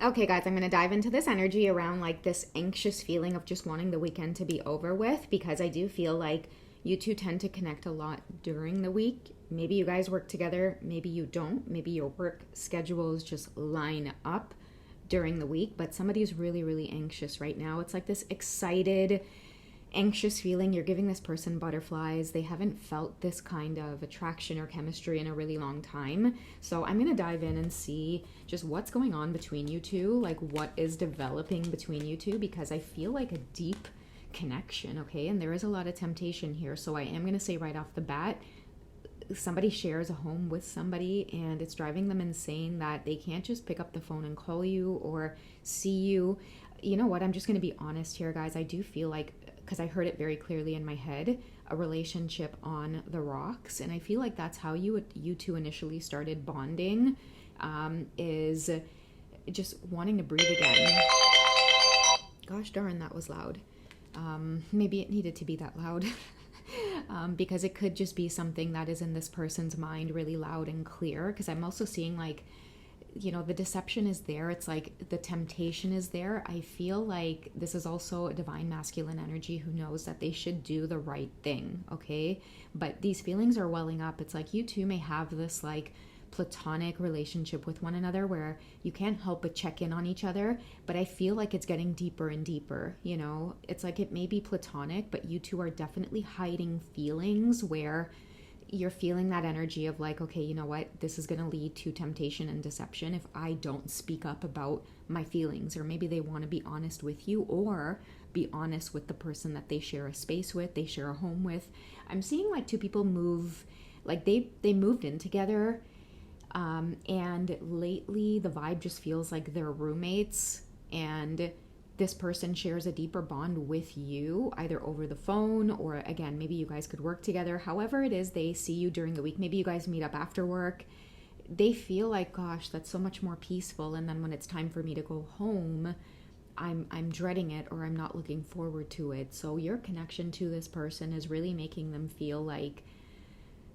Okay, guys, I'm going to dive into this energy around like this anxious feeling of just wanting the weekend to be over with because I do feel like you two tend to connect a lot during the week. Maybe you guys work together, maybe you don't. Maybe your work schedules just line up during the week, but somebody's really, really anxious right now. It's like this excited, anxious feeling. You're giving this person butterflies. They haven't felt this kind of attraction or chemistry in a really long time. So I'm going to dive in and see just what's going on between you two, like what is developing between you two, because I feel like a deep connection, okay? And there is a lot of temptation here. So I am going to say right off the bat, somebody shares a home with somebody and it's driving them insane that they can't just pick up the phone and call you or see you. You know what? I'm just going to be honest here, guys. I do feel like, because I heard it very clearly in my head, a relationship on the rocks. And I feel like that's how you two initially started bonding, is just wanting to breathe again. Gosh darn, that was loud. Maybe it needed to be that loud. Because it could just be something that is in this person's mind really loud and clear. Because I'm also seeing like, the deception is there. It's like the temptation is there. I feel like this is also a divine masculine energy who knows that they should do the right thing, okay? But these feelings are welling up. It's like you two may have this like platonic relationship with one another where you can't help but check in on each other, but I feel like it's getting deeper and deeper. It's like it may be platonic, but you two are definitely hiding feelings where you're feeling that energy of like, okay, you know what, this is going to lead to temptation and deception if I don't speak up about my feelings. Or maybe they want to be honest with you or be honest with the person that they share a space with, they share a home with. I'm seeing like two people move, like they moved in together, and lately the vibe just feels like they're roommates, and this person shares a deeper bond with you, either over the phone or, again, maybe you guys could work together. However it is, they see you during the week. Maybe you guys meet up after work. They feel like, gosh, that's so much more peaceful. And then when it's time for me to go home, I'm dreading it, or I'm not looking forward to it. So your connection to this person is really making them feel like,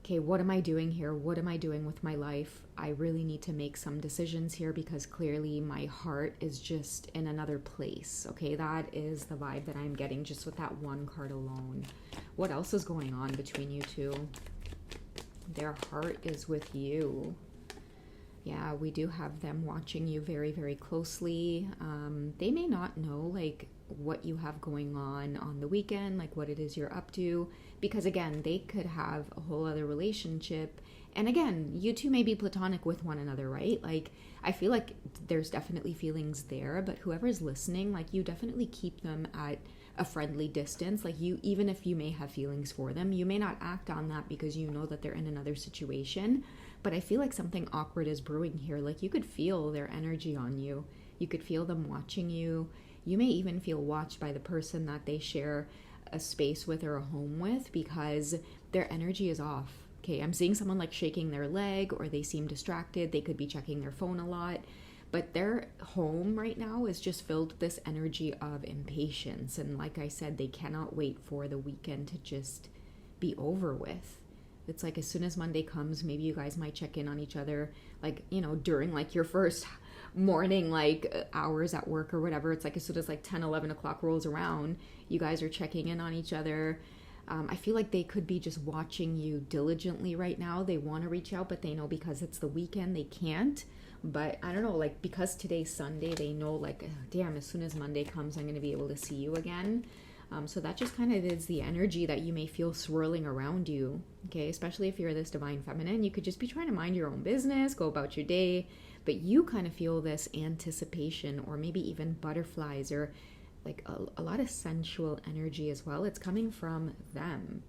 okay, what am I doing here? What am I doing with my life? I really need to make some decisions here because clearly my heart is just in another place. Okay, that is the vibe that I'm getting just with that one card alone. What else is going on between you two? Their heart is with you. Yeah, we do have them watching you very, very closely. They may not know like what you have going on the weekend, like what it is you're up to, because again, they could have a whole other relationship. And again, you two may be platonic with one another, right? Like, I feel like there's definitely feelings there, but whoever's listening, like, you definitely keep them at a friendly distance. Like, you, even if you may have feelings for them, you may not act on that because you know that they're in another situation. But I feel like something awkward is brewing here. Like, you could feel their energy on you. You could feel them watching you. You may even feel watched by the person that they share a space with or a home with because their energy is off. Okay, I'm seeing someone like shaking their leg, or they seem distracted. They could be checking their phone a lot. But their home right now is just filled with this energy of impatience. And like I said, they cannot wait for the weekend to just be over with. It's like as soon as Monday comes, maybe you guys might check in on each other, like, during like your first morning, like hours at work or whatever. It's like as soon as like 10, 11 o'clock rolls around, you guys are checking in on each other. I feel like they could be just watching you diligently right now. They want to reach out, but they know because it's the weekend, they can't. But I don't know, like because today's Sunday, they know like, damn, as soon as Monday comes, I'm going to be able to see you again. So that just kind of is the energy that you may feel swirling around you, okay? Especially if you're this divine feminine, you could just be trying to mind your own business, go about your day, but you kind of feel this anticipation or maybe even butterflies or like a lot of sensual energy as well. It's coming from them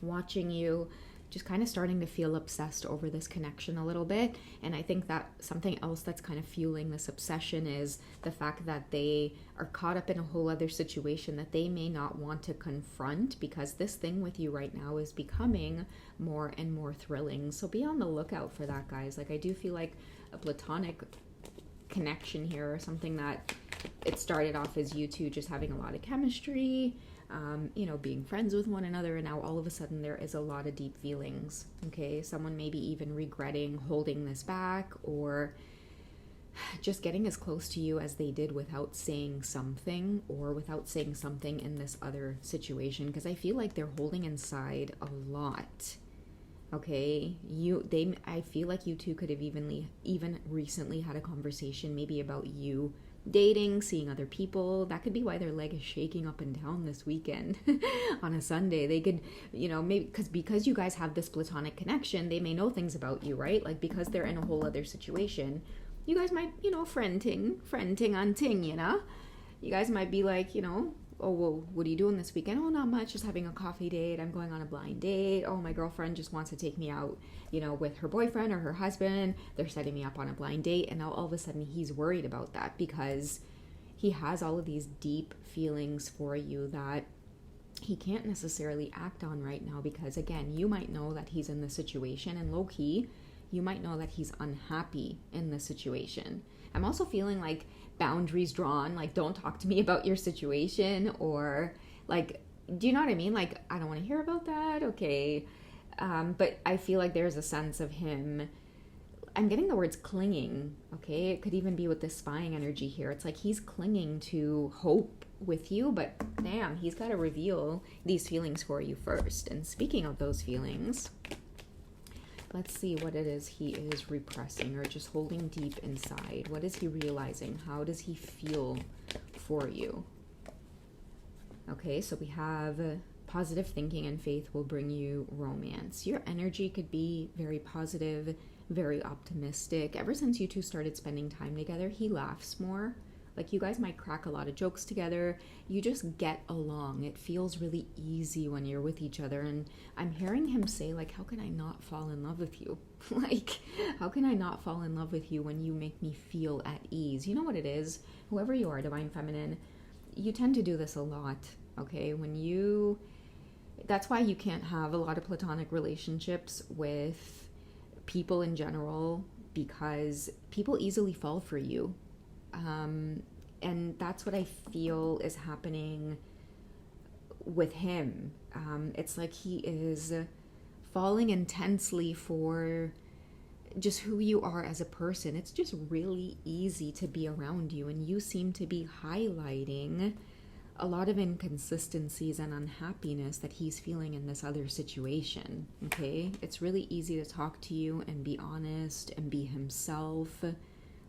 watching you, just kind of starting to feel obsessed over this connection a little bit. And I think that something else that's kind of fueling this obsession is the fact that they are caught up in a whole other situation that they may not want to confront because this thing with you right now is becoming more and more thrilling. So be on the lookout for that, guys. Like, I do feel like a platonic connection here, or something that it started off as you two just having a lot of chemistry, being friends with one another, and now all of a sudden there is a lot of deep feelings, okay? Someone maybe even regretting holding this back, or just getting as close to you as they did without saying something, or without saying something in this other situation, because I feel like they're holding inside a lot. Okay, I feel like you two could have even recently had a conversation maybe about you dating, seeing other people. That could be why their leg is shaking up and down this weekend on a Sunday. They could, maybe because you guys have this platonic connection, they may know things about you, right? Like, because they're in a whole other situation, you guys might, friend ting on ting, you guys might be like, oh, well, what are you doing this weekend? Oh, not much, just having a coffee date. I'm going on a blind date. Oh, my girlfriend just wants to take me out, with her boyfriend or her husband. They're setting me up on a blind date. And now all of a sudden he's worried about that, because he has all of these deep feelings for you that he can't necessarily act on right now, because, again, you might know that he's in the situation, and low-key, you might know that he's unhappy in the situation. I'm also feeling like boundaries drawn, like, don't talk to me about your situation, or like, do you know what I mean? Like, I don't want to hear about that. Okay. But I feel like there's a sense of him, I'm getting the words clinging. Okay. It could even be with this spying energy here. It's like he's clinging to hope with you, but damn, he's got to reveal these feelings for you first. And speaking of those feelings, let's see what it is he is repressing or just holding deep inside. What is he realizing? How does he feel for you? Okay, so we have positive thinking and faith will bring you romance. Your energy could be very positive, very optimistic. Ever since you two started spending time together, he laughs more. Like, you guys might crack a lot of jokes together. You just get along. It feels really easy when you're with each other. And I'm hearing him say, like, how can I not fall in love with you? Like, how can I not fall in love with you when you make me feel at ease? You know what it is? Whoever you are, Divine Feminine, you tend to do this a lot, okay? That's why you can't have a lot of platonic relationships with people in general, because people easily fall for you. And that's what I feel is happening with him. It's like he is falling intensely for just who you are as a person. It's just really easy to be around you, and you seem to be highlighting a lot of inconsistencies and unhappiness that he's feeling in this other situation, okay? It's really easy to talk to you and be honest and be himself.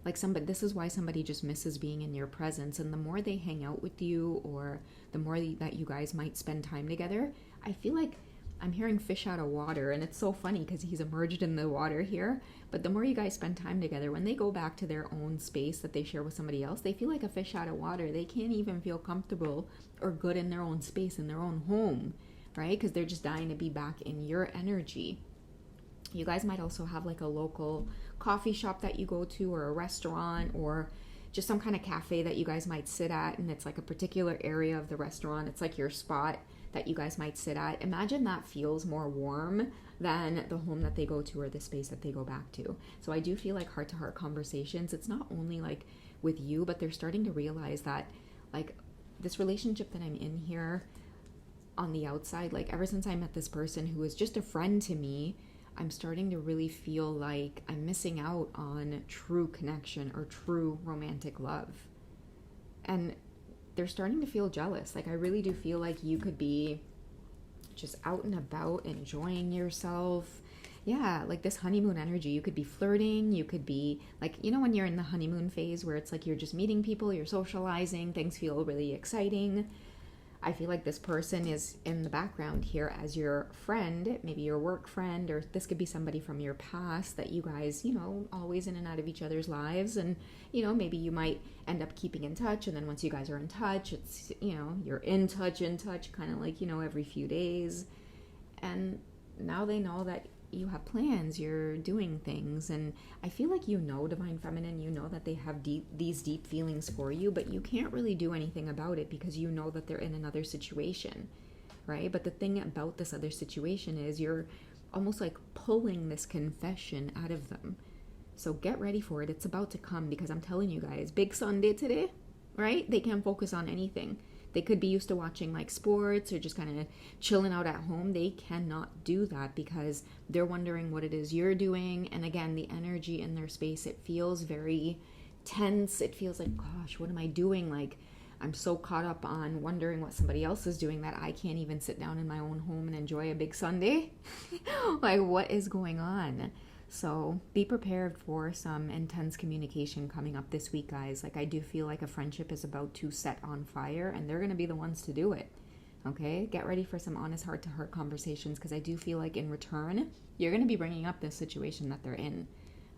Like, this is why somebody just misses being in your presence. And the more they hang out with you, or the more that you guys might spend time together, I feel like I'm hearing fish out of water. And it's so funny because he's emerged in the water here. But the more you guys spend time together, when they go back to their own space that they share with somebody else, they feel like a fish out of water. They can't even feel comfortable or good in their own space, in their own home, right? Because they're just dying to be back in your energy. You guys might also have like a local coffee shop that you go to, or a restaurant, or just some kind of cafe that you guys might sit at, and it's like a particular area of the restaurant. It's like your spot that you guys might sit at. Imagine that feels more warm than the home that they go to or the space that they go back to. So I do feel like heart-to-heart conversations, it's not only like with you, but they're starting to realize that like this relationship that I'm in here on the outside, like ever since I met this person who is just a friend to me, I'm starting to really feel like I'm missing out on true connection or true romantic love. And they're starting to feel jealous. Like, I really do feel like you could be just out and about enjoying yourself. Yeah, like this honeymoon energy. You could be flirting. You could be like, when you're in the honeymoon phase where it's like you're just meeting people, you're socializing, things feel really exciting. I feel like this person is in the background here as your friend, maybe your work friend, or this could be somebody from your past that you guys, always in and out of each other's lives. And, maybe you might end up keeping in touch. And then once you guys are in touch, it's, you're in touch, kind of like, every few days. And now they know that you have plans, you're doing things, and I feel like Divine Feminine, that they have these deep feelings for you, but you can't really do anything about it because you know that they're in another situation, right? But the thing about this other situation is you're almost like pulling this confession out of them. So get ready for it. It's about to come, because I'm telling you guys, big Sunday today, right? They can't focus on anything. They could be used to watching like sports or just kind of chilling out at home. They cannot do that because they're wondering what it is you're doing. And again, the energy in their space, it feels very tense. It feels like, gosh, what am I doing? Like, I'm so caught up on wondering what somebody else is doing that I can't even sit down in my own home and enjoy a big Sunday. Like, what is going on? So be prepared for some intense communication coming up this week, guys. Like, I do feel like a friendship is about to set on fire, and they're going to be the ones to do it. Okay? Get ready for some honest heart-to-heart conversations, because I do feel like in return, you're going to be bringing up this situation that they're in.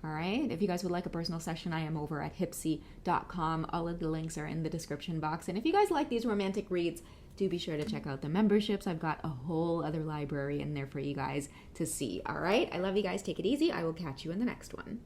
All right. If you guys would like a personal session, I am over at hipsy.com. All of the links are in the description box. And if you guys like these romantic reads, do be sure to check out the memberships. I've got a whole other library in there for you guys to see. All right. I love you guys. Take it easy. I will catch you in the next one.